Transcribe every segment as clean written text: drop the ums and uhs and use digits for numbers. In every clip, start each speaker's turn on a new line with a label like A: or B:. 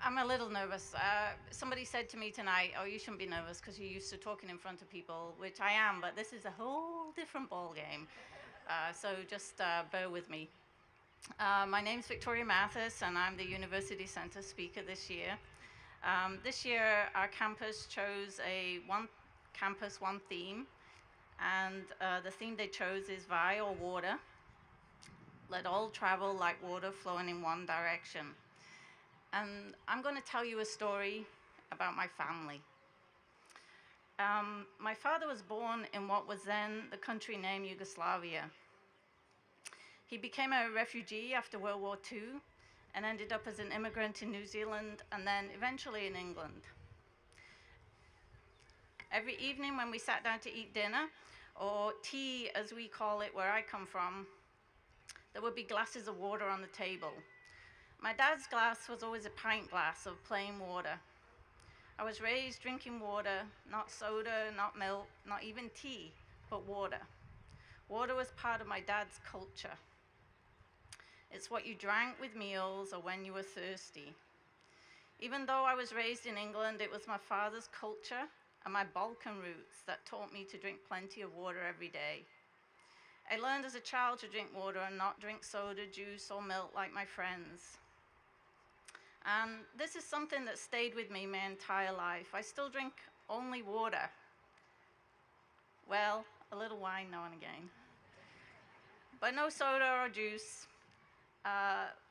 A: I'm a little nervous. Somebody said to me tonight, "Oh, you shouldn't be nervous because you're used to talking in front of people," which I am, but this is a whole different ball game. So just bear with me. My name's Victoria Mathis, and I'm the University Center speaker this year. This year, our campus chose a one campus, one theme, and the theme they chose is "Via or Water. Let all travel like water flowing in one direction." And I'm going to tell you a story about my family. My father was born in what was then the country named Yugoslavia. He became a refugee after World War II and ended up as an immigrant in New Zealand and then eventually in England. Every evening when we sat down to eat dinner, or tea as we call it where I come from, there would be glasses of water on the table. My dad's glass was always a pint glass of plain water. I was raised drinking water, not soda, not milk, not even tea, but water. Water was part of my dad's culture. It's what you drank with meals or when you were thirsty. Even though I was raised in England, it was my father's culture and my Balkan roots that taught me to drink plenty of water every day. I learned as a child to drink water and not drink soda, juice, or milk like my friends. And this is something that stayed with me my entire life. I still drink only water. Well, a little wine now and again. But no soda or juice.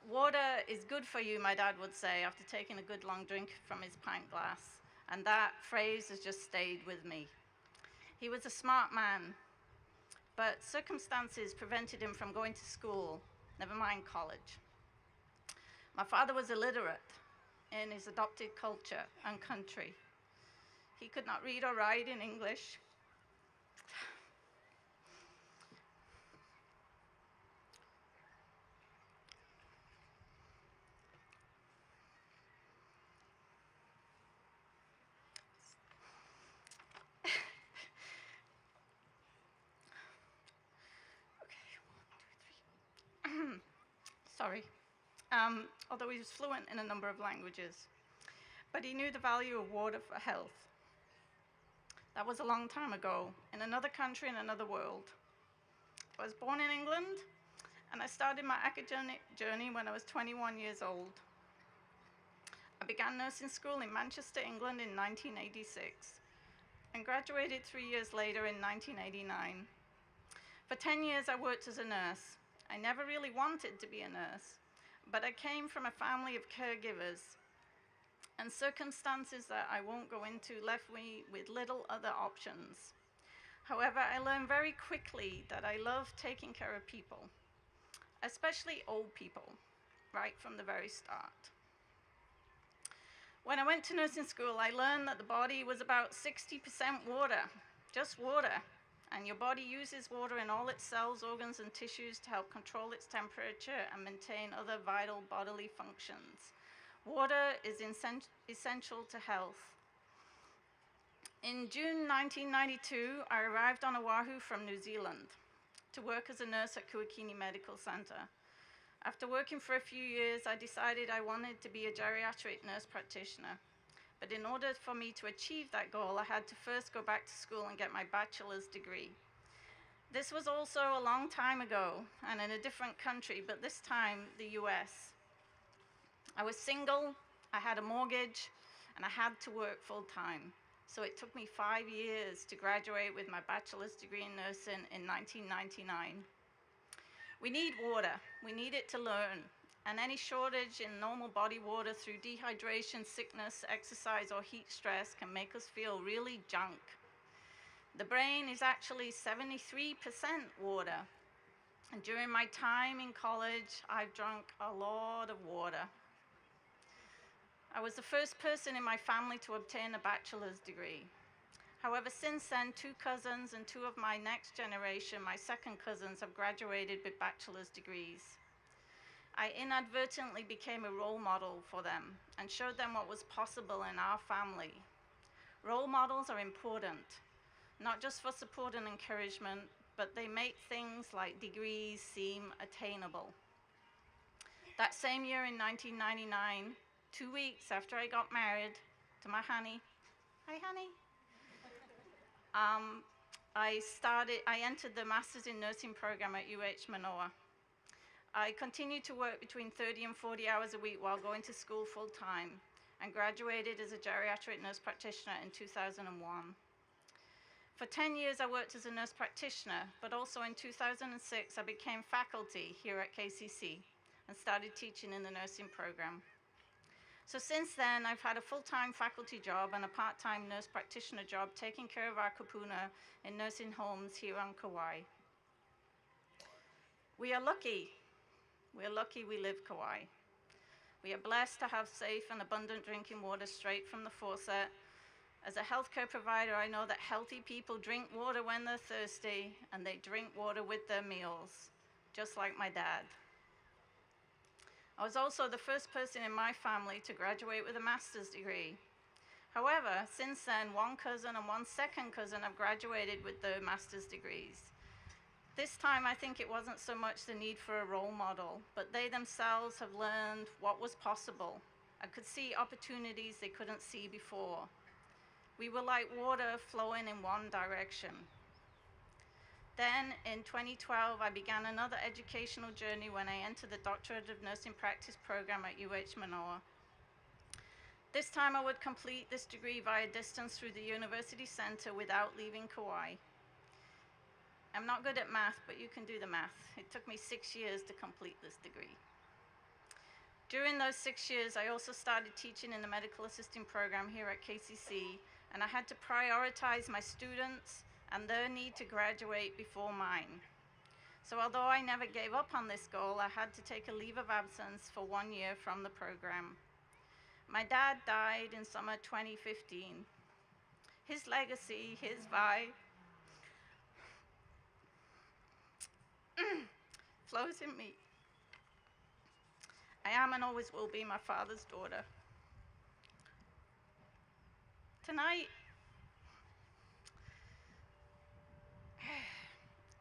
A: Water is good for you, my dad would say, after taking a good long drink from his pint glass. And that phrase has just stayed with me. He was a smart man, but circumstances prevented him from going to school, never mind college. My father was illiterate in his adopted culture and country. He could not read or write in English. Sorry. Although he was fluent in a number of languages. But he knew the value of water for health. That was a long time ago, in another country, in another world. I was born in England, and I started my academic journey when I was 21 years old. I began nursing school in Manchester, England in 1986, and graduated 3 years later in 1989. For 10 years, I worked as a nurse. I never really wanted to be a nurse, but I came from a family of caregivers, and circumstances that I won't go into left me with little other options. However, I learned very quickly that I love taking care of people, especially old people, right from the very start. When I went to nursing school, I learned that the body was about 60% water, just water. And your body uses water in all its cells, organs, and tissues to help control its temperature and maintain other vital bodily functions. Water is essential to health. In June 1992, I arrived on Oahu from New Zealand to work as a nurse at Kuakini Medical Center. After working for a few years, I decided I wanted to be a geriatric nurse practitioner. But in order for me to achieve that goal, I had to first go back to school and get my bachelor's degree. This was also a long time ago and in a different country, but this time the US. I was single, I had a mortgage, and I had to work full time. So it took me 5 years to graduate with my bachelor's degree in nursing in 1999. We need water, we need it to learn. And any shortage in normal body water through dehydration, sickness, exercise, or heat stress can make us feel really junk. The brain is actually 73% water. And during my time in college, I've drunk a lot of water. I was the first person in my family to obtain a bachelor's degree. However, since then, 2 cousins and 2 of my next generation, my second cousins, have graduated with bachelor's degrees. I inadvertently became a role model for them and showed them what was possible in our family. Role models are important, not just for support and encouragement, but they make things like degrees seem attainable. That same year in 1999, 2 weeks after I got married to my honey, hi honey, I entered the Master's in Nursing program at UH Manoa. I continued to work between 30 and 40 hours a week while going to school full time and graduated as a geriatric nurse practitioner in 2001. For 10 years, I worked as a nurse practitioner, but also in 2006, I became faculty here at KCC and started teaching in the nursing program. So since then, I've had a full-time faculty job and a part-time nurse practitioner job taking care of our kupuna in nursing homes here on Kauai. We are lucky. We're lucky we live Kauai. We are blessed to have safe and abundant drinking water straight from the faucet. As a healthcare provider, I know that healthy people drink water when they're thirsty, and they drink water with their meals, just like my dad. I was also the first person in my family to graduate with a master's degree. However, since then, one cousin and one second cousin have graduated with their master's degrees. This time, I think it wasn't so much the need for a role model, but they themselves have learned what was possible and could see opportunities they couldn't see before. We were like water flowing in one direction. Then, in 2012, I began another educational journey when I entered the Doctorate of Nursing Practice program at UH Manoa. This time, I would complete this degree via distance through the University Center without leaving Kauai. I'm not good at math, but you can do the math. It took me 6 years to complete this degree. During those 6 years, I also started teaching in the medical assisting program here at KCC, and I had to prioritize my students and their need to graduate before mine. So although I never gave up on this goal, I had to take a leave of absence for 1 year from the program. My dad died in summer 2015. His legacy, his vibe, flows in me. I am and always will be my father's daughter. Tonight,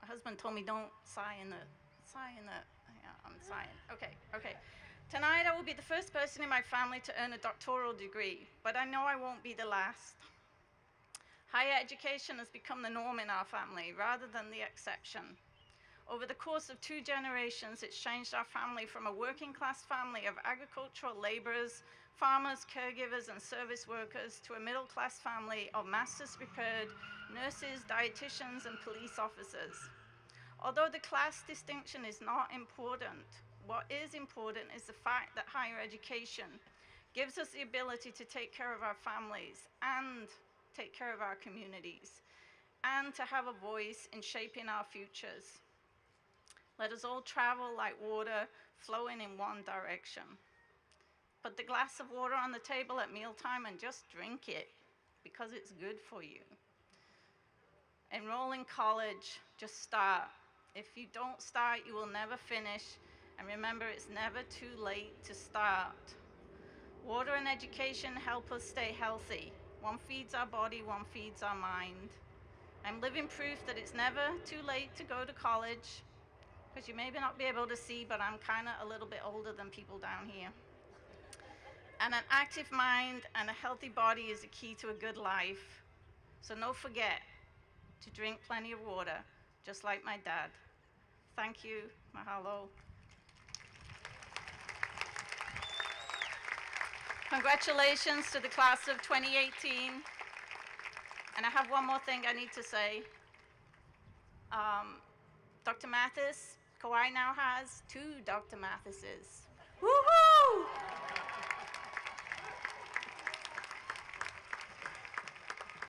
A: my husband told me don't sigh in the, yeah, I'm sighing. Okay. Tonight I will be the first person in my family to earn a doctoral degree, but I know I won't be the last. Higher education has become the norm in our family rather than the exception. Over the course of 2 generations, it's changed our family from a working class family of agricultural laborers, farmers, caregivers, and service workers to a middle class family of master's prepared nurses, dietitians, and police officers. Although the class distinction is not important, what is important is the fact that higher education gives us the ability to take care of our families and take care of our communities, and to have a voice in shaping our futures. Let us all travel like water flowing in one direction. Put the glass of water on the table at mealtime and just drink it because it's good for you. Enroll in college, just start. If you don't start, you will never finish. And remember, it's never too late to start. Water and education help us stay healthy. One feeds our body, one feeds our mind. I'm living proof that it's never too late to go to college, because you may not be able to see, but I'm kind of a little bit older than people down here. And an active mind and a healthy body is a key to a good life. So don't forget to drink plenty of water, just like my dad. Thank you. Mahalo. Congratulations to the class of 2018. And I have one more thing I need to say. Dr. Mathis, Kauai now has 2 Dr. Mathises. Woohoo!